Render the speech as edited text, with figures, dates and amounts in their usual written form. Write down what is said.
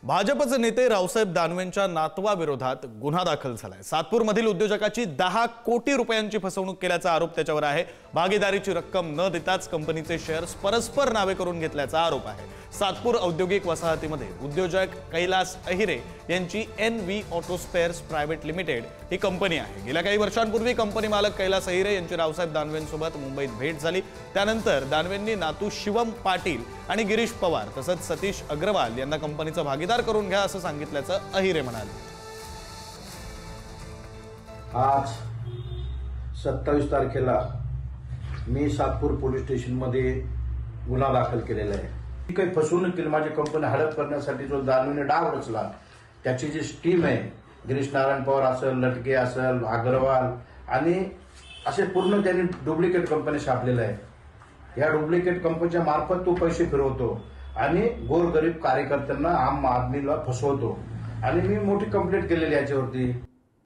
भाजपचे नेते रावसाहेब दानवेंच्या नातवाविरोधात गुन्हा दाखल झालाय। सातपूरमधील उद्योजकाची 10 कोटी रुपयांची फसवणूक केल्याचा आरोप त्याच्यावर आहे। भागीदारीची रक्कम न देताच कंपनीचे शेअर्स परस्पर नावे करून घेतल्याचा आरोप आहे। सातपूर औद्योगिक वसाहतीमध्ये उद्योजक कैलास अहिरे यांची NV auto spares private limited ही कंपनी आहे। गेल्या काही वर्षांपूर्वी कंपनी मालक कैलास अहिरे यांची रावसाहेब दानवेंसोबत मुंबईत भेट झाली। त्यानंतर दानवेंनी नातू शिवम पाटील आणि गिरीश पवार तसंच सतीश अग्रवाल यांना कंपनीचा भागीदार करून घ्या असं सांगितल्याचं अहिरे म्हणाले। आज 27 तारखेला मी सातपूर पोलीस स्टेशन मध्ये गुन्हा दाखल केलेला आहे। काही फसवणूक केली, माझी कंपनी हडप करण्यासाठी जो दानवेने डाव रचला त्याची जी टीम आहे, गिरीश नारायण पवार असेल, लटके असेल, अग्रवाल आणि असे पूर्ण त्यांनी डुप्लिकेट कंपनी छापलेल्या आहे। या डुप्लिकेट कंपनीच्या मार्फत तो पैसे फिरवतो आणि गोरगरीब कार्यकर्त्यांना, आम आदमीला फसवतो आणि मी मोठी कंप्लेंट केलेली याच्यावरती।